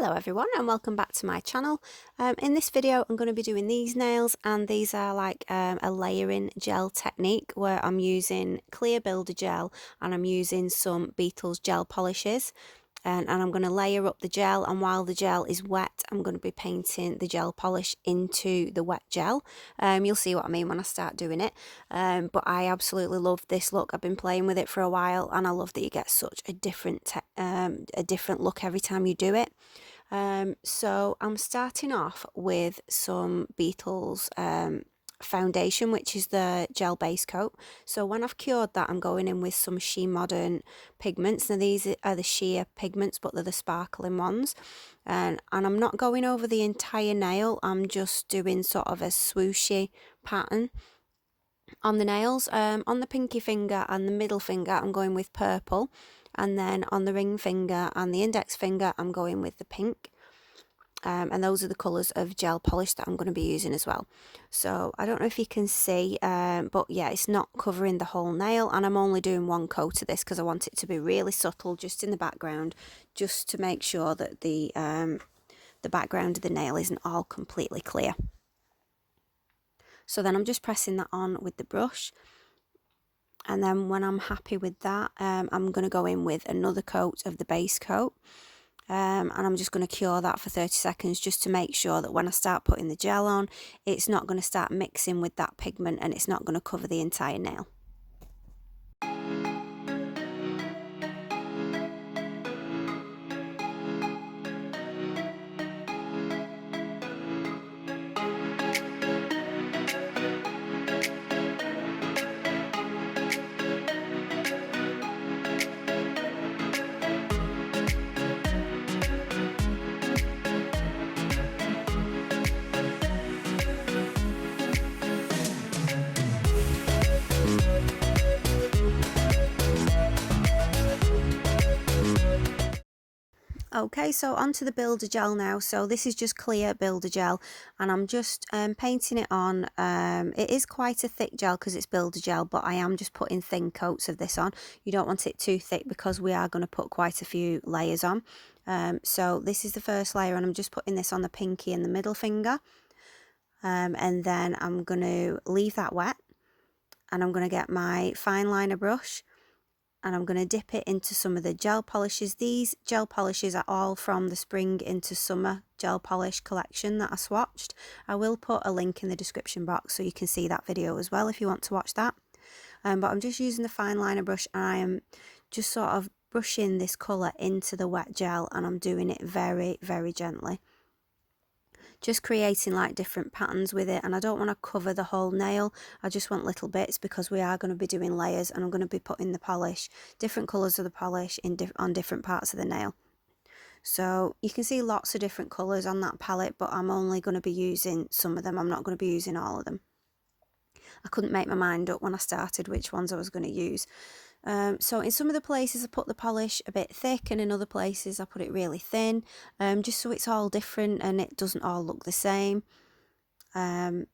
Hello everyone and welcome back to my channel. In this video I'm going to be doing these nails, and these are like a layering gel technique where I'm using clear builder gel and I'm using some Beetles gel polishes, and I'm going to layer up the gel, and while the gel is wet I'm going to be painting the gel polish into the wet gel. You'll see what I mean when I start doing it, but I absolutely love this look. I've been playing with it for a while and I love that you get such a different look every time you do it. So I'm starting off with some Beetles foundation, which is the gel base coat. So when I've cured that, I'm going in with some She Modern pigments. Now these are the sheer pigments, but they're the sparkling ones. And I'm not going over the entire nail, I'm just doing sort of a swooshy pattern on the nails. On the pinky finger and the middle finger I'm going with purple, and then on the ring finger and the index finger I'm going with the pink. And those are the colours of gel polish that I'm going to be using as well. So I don't know if you can see, but yeah, it's not covering the whole nail, and I'm only doing one coat of this because I want it to be really subtle just in the background, just to make sure that the background of the nail isn't all completely clear. So then I'm just pressing that on with the brush, and then when I'm happy with that, I'm going to go in with another coat of the base coat. And I'm just going to cure that for 30 seconds just to make sure that when I start putting the gel on, it's not going to start mixing with that pigment and it's not going to cover the entire nail. Okay, so onto the builder gel now. So this is just clear builder gel, and I'm just painting it on. It is quite a thick gel because it's builder gel, but I am just putting thin coats of this on. You don't want it too thick because we are going to put quite a few layers on. So this is the first layer, and I'm just putting this on the pinky and the middle finger. And then I'm going to leave that wet, and I'm going to get my fine liner brush, and I'm going to dip it into some of the gel polishes. These gel polishes are all from the Spring into Summer gel polish collection that I swatched. I will put a link in the description box so you can see that video as well if you want to watch that. But I'm just using the fine liner brush, and I am just sort of brushing this colour into the wet gel, and I'm doing it very, very gently. Just creating like different patterns with it, and I don't want to cover the whole nail. I just want little bits because we are going to be doing layers, and I'm going to be putting the polish, different colours of the polish on different parts of the nail. So you can see lots of different colours on that palette, but I'm only going to be using some of them. I'm not going to be using all of them. I couldn't make my mind up when I started which ones I was going to use. So in some of the places I put the polish a bit thick, and in other places I put it really thin, just so it's all different and it doesn't all look the same. Yeah,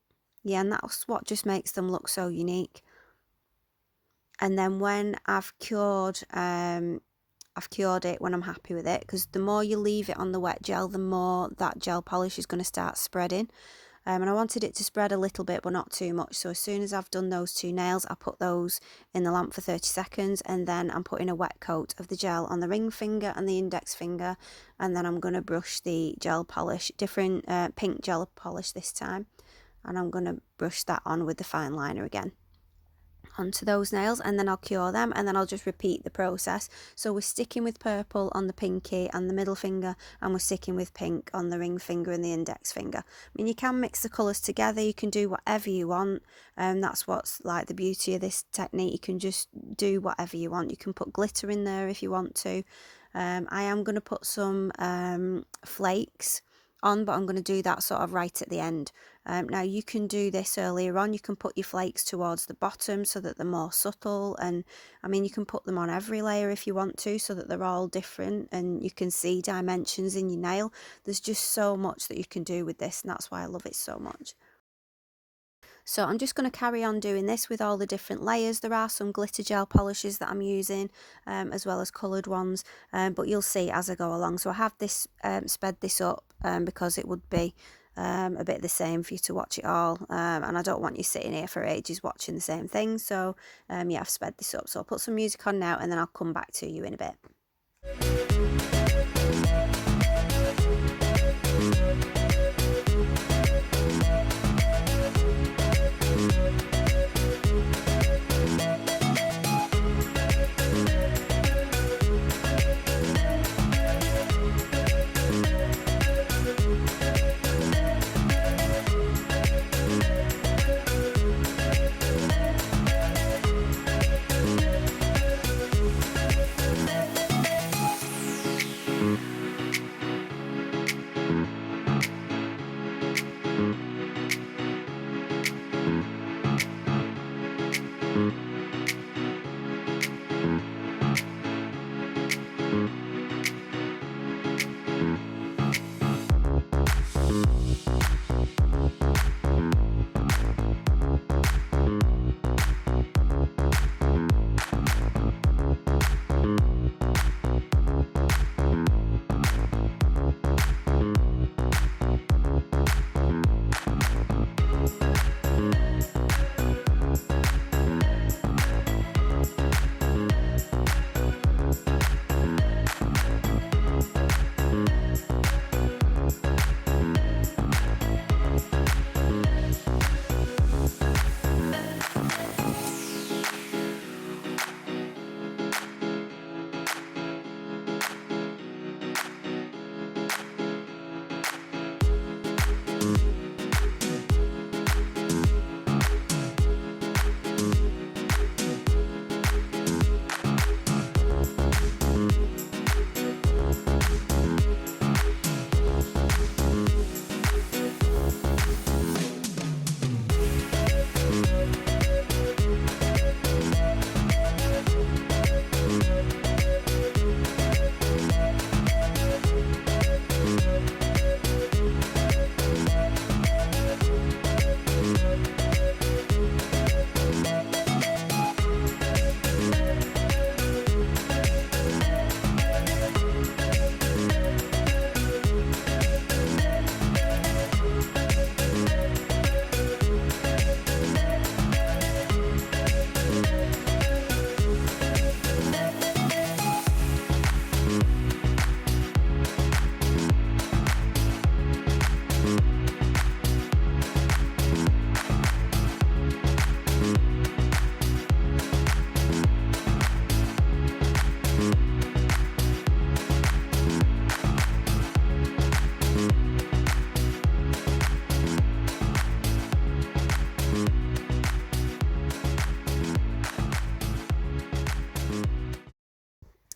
and that's what just makes them look so unique. And then when I've cured it when I'm happy with it, because the more you leave it on the wet gel, the more that gel polish is going to start spreading. And I wanted it to spread a little bit but not too much, so as soon as I've done those two nails I put those in the lamp for 30 seconds, and then I'm putting a wet coat of the gel on the ring finger and the index finger, and then I'm going to brush the gel polish, different pink gel polish this time, and I'm going to brush that on with the fine liner again onto those nails, and then I'll cure them, and then I'll just repeat the process. So we're sticking with purple on the pinky and the middle finger, and we're sticking with pink on the ring finger and the index finger. I mean, you can mix the colours together, you can do whatever you want, and that's what's like the beauty of this technique. You can just do whatever you want. You can put glitter in there if you want to. I am going to put some flakes on, but I'm going to do that sort of right at the end. Now you can do this earlier on. You can put your flakes towards the bottom so that they're more subtle, and I mean you can put them on every layer if you want to, so that they're all different and you can see dimensions in your nail. There's just so much that you can do with this, and that's why I love it so much. So I'm just going to carry on doing this with all the different layers. There are some glitter gel polishes that I'm using, as well as coloured ones, but you'll see as I go along. So I have this sped this up because it would be a bit the same for you to watch it all, and I don't want you sitting here for ages watching the same thing. So yeah, I've sped this up. So I'll put some music on now and then I'll come back to you in a bit.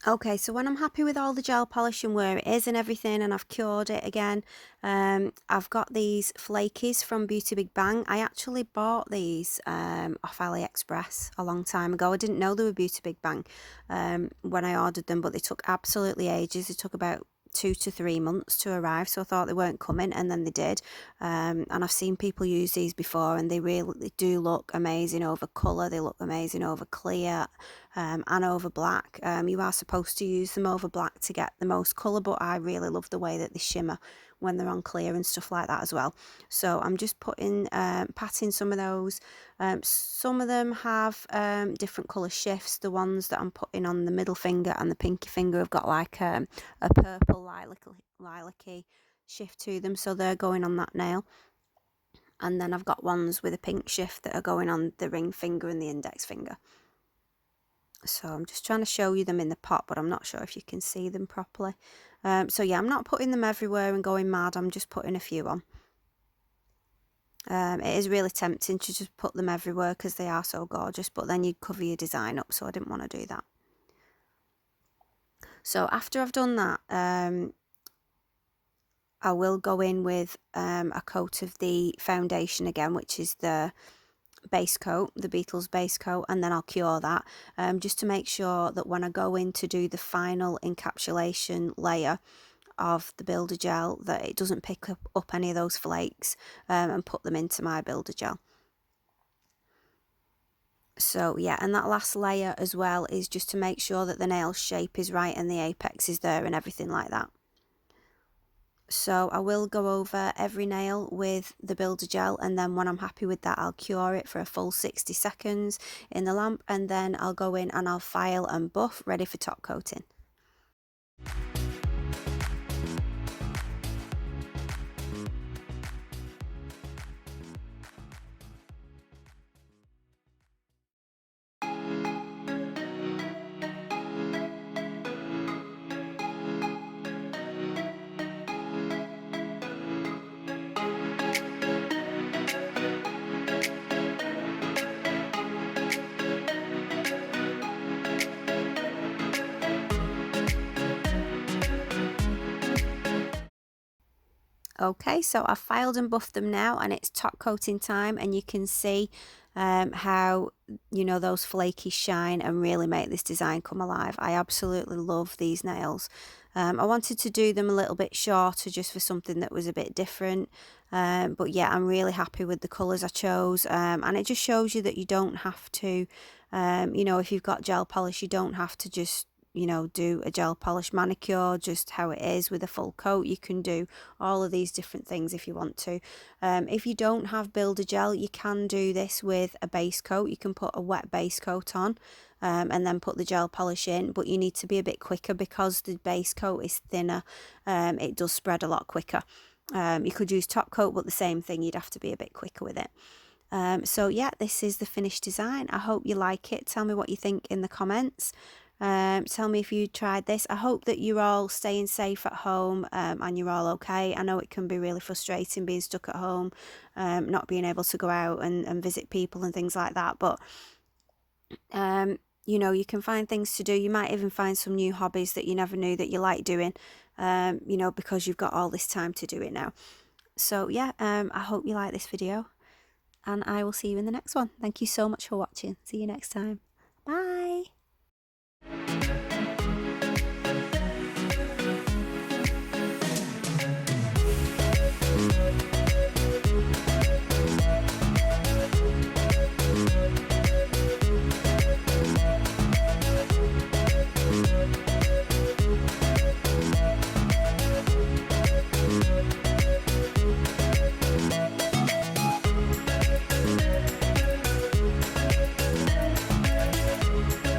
Okay, so when I'm happy with all the gel polish and where it is and everything, and I've cured it again, I've got these flakies from Beauty Big Bang. I actually bought these off AliExpress a long time ago. I didn't know they were Beauty Big Bang when I ordered them, but they took absolutely ages. They took about 2 to 3 months to arrive, so I thought they weren't coming, and then they did. And I've seen people use these before, and they really do look amazing over colour. They look amazing over clear, and over black. You are supposed to use them over black to get the most colour, but I really love the way that they shimmer when they're on clear and stuff like that as well. So I'm just patting some of those. Some of them have different colour shifts. The ones that I'm putting on the middle finger and the pinky finger have got like a purple lilac-y shift to them, so they're going on that nail. And then I've got ones with a pink shift that are going on the ring finger and the index finger. So I'm just trying to show you them in the pot, but I'm not sure if you can see them properly. So yeah, I'm not putting them everywhere and going mad. I'm just putting a few on. It is really tempting to just put them everywhere because they are so gorgeous, but then you'd cover your design up, so I didn't want to do that. So after I've done that, I will go in with a coat of the foundation again, which is the base coat, the Beetles base coat, and then I'll cure that just to make sure that when I go in to do the final encapsulation layer of the builder gel, that it doesn't pick up any of those flakes and put them into my builder gel. So yeah, and that last layer as well is just to make sure that the nail shape is right and the apex is there and everything like that. So I will go over every nail with the builder gel, and then when I'm happy with that, I'll cure it for a full 60 seconds in the lamp, and then I'll go in and I'll file and buff ready for top coating. Okay, so I've filed and buffed them now, and it's top coating time, and you can see how, you know, those flakies shine and really make this design come alive. I absolutely love these nails. I wanted to do them a little bit shorter just for something that was a bit different, but yeah, I'm really happy with the colours I chose, and it just shows you that you don't have to, you know, if you've got gel polish, you don't have to just, you know, do a gel polish manicure just how it is with a full coat. You can do all of these different things if you want to. If you don't have builder gel, you can do this with a base coat. You can put a wet base coat on and then put the gel polish in, but you need to be a bit quicker because the base coat is thinner. It does spread a lot quicker. You could use top coat, but the same thing, you'd have to be a bit quicker with it. So yeah, this is the finished design. I hope you like it. Tell me what you think in the comments. Tell me if you tried this. I hope that you're all staying safe at home and you're all okay. I know it can be really frustrating being stuck at home, not being able to go out and visit people and things like that. But, you know, you can find things to do. You might even find some new hobbies that you never knew that you like doing, you know, because you've got all this time to do it now. So, yeah, I hope you like this video, and I will see you in the next one. Thank you so much for watching. See you next time. Bye.